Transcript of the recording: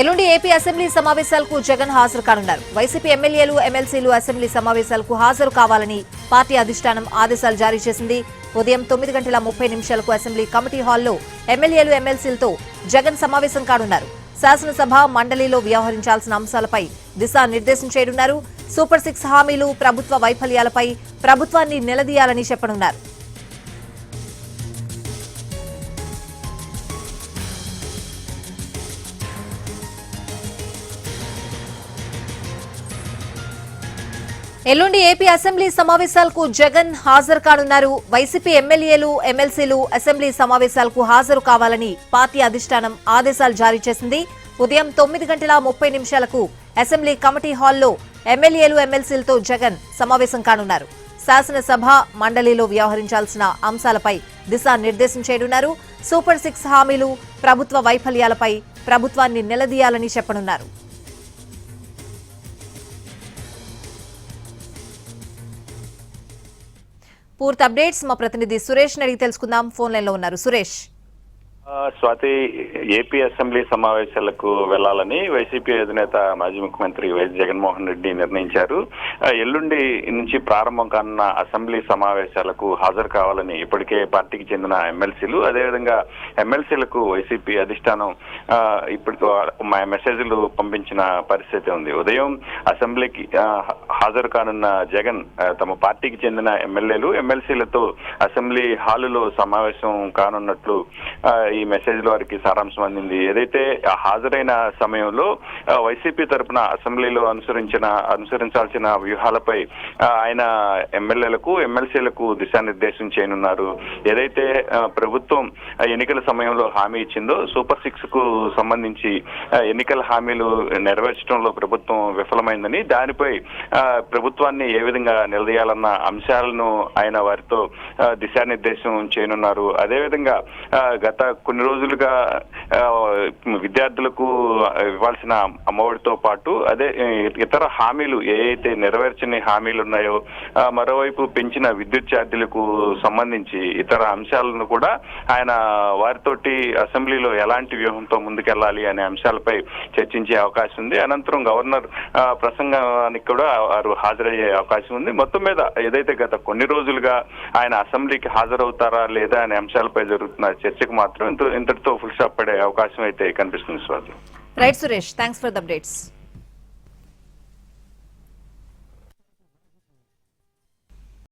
ఎల్లుండి AP assembly సమావేశాలకు జగన్ హాజరు కానున్నారు. వైసీపీ ఎమ్మెల్యేలు, ఎమ్మెల్సీలు అసెంబ్లీ సమావేశాలకు హాజరు కావాలని పార్టీ అధిష్టానం ఆదేశాలు జారీ చేసింది. ఉదయం 9:30 అసెంబ్లీ కమిటీ హాల్లో ఎమ్మెల్యేలు, ఎమ్మెల్సీలతో జగన్ సమావేశం కానున్నారు. శాసనసభ మండలిలో వ్యవహరించాల్సిన అంశాలపై దిశానిర్దేశం చేయనున్నారు. సూపర్ 6 హామీలు, ప్రభుత్వ వైఫల్యాలపై ప్రభుత్వాన్ని నిలదీయాలని చెప్పనున్నారు. ఎల్లుండి ఏపీ అసెంబ్లీ సమావేశాలకు జగన్ హాజరు కానున్నారు. వైసీపీ ఎమ్మెల్యేలు, ఎమ్మెల్సీలు అసెంబ్లీ సమావేశాలకు హాజరు కావాలని పార్టీ అధిష్టానం ఆదేశాలు జారీ చేసింది. ఉదయం 9:30 అసెంబ్లీ కమిటీ హాల్లో ఎమ్మెల్యేలు, ఎమ్మెల్సీలతో జగన్ సమావేశం కానున్నారు. శాసనసభ మండలిలో వ్యవహరించాల్సిన అంశాలపై దిశానిర్దేశం చేయనున్నారు. సూపర్ 6 హామీలు, ప్రభుత్వ వైఫల్యాలపై ప్రభుత్వాన్ని నిలదీయాలని చెప్పనున్నారు. పూర్తి అప్డేట్స్ మా ప్రతినిధి సురేష్ అడిగి తెలుసుకుందాం. ఫోన్ లైన్ లో ఉన్నారు సురేష్. స్వాతి, ఏపీ అసెంబ్లీ సమావేశాలకు వెళ్లాలని వైసీపీ అధినేత మాజీ ముఖ్యమంత్రి వైఎస్ జగన్మోహన్ రెడ్డి నిర్ణయించారు. ఎల్లుండి నుంచి ప్రారంభం కానున్న అసెంబ్లీ సమావేశాలకు హాజరు కావాలని ఇప్పటికే పార్టీకి చెందిన ఎమ్మెల్సీలు, అదేవిధంగా ఎమ్మెల్సీలకు వైసీపీ అధిష్టానం ఇప్పుడు మెసేజ్లు పంపించిన పరిస్థితి ఉంది. ఉదయం అసెంబ్లీకి హాజరు కానున్న జగన్ తమ పార్టీకి చెందిన ఎమ్మెల్యేలు, ఎమ్మెల్సీలతో అసెంబ్లీ హాలులో సమావేశం కానున్నట్లు ఈ మెసేజ్ లో వారికి సారాంశం అందింది. ఏదైతే హాజరైన సమయంలో వైసీపీ తరఫున అసెంబ్లీలో అనుసరించాల్సిన వ్యూహాలపై ఆయన ఎమ్మెల్యేలకు, ఎమ్మెల్సీలకు దిశానిర్దేశం చేయనున్నారు. ఏదైతే ప్రభుత్వం ఎన్నికల సమయంలో హామీ ఇచ్చిందో సూపర్ 6 కు సంబంధించి ఎన్నికల హామీలు నెరవేర్చడంలో ప్రభుత్వం విఫలమైందని, దానిపై ప్రభుత్వాన్ని ఏ విధంగా నిలదీయాలన్న అంశాలను ఆయన వారితో దిశానిర్దేశం చేయనున్నారు. అదేవిధంగా గత కొన్ని రోజులుగా విద్యార్థులకు ఇవ్వాల్సిన అమ్మఒడితో పాటు ఇతర హామీలు ఏవైతే నెరవేర్చని హామీలు ఉన్నాయో, మరోవైపు పెంచిన విద్యుత్ ఛార్జీలకు సంబంధించి ఇతర అంశాలను కూడా ఆయన వారితోటి అసెంబ్లీలో ఎలాంటి వ్యూహంతో ముందుకెళ్లాలి అనే అంశాలపై చర్చించే అవకాశం ఉంది. అనంతరం గవర్నర్ ప్రసంగానికి కూడా వారు హాజరయ్యే అవకాశం ఉంది. మొత్తం మీద ఏదైతే గత కొన్ని రోజులుగా ఆయన అసెంబ్లీకి హాజరవుతారా లేదా అనే అంశాలపై జరుగుతున్న చర్చకు మాత్రం ఇంతటితో ఫుల్ స్టాప్ పడే అవకాశం అయితే కనిపిస్తుంది. Right Suresh, thanks for the updates.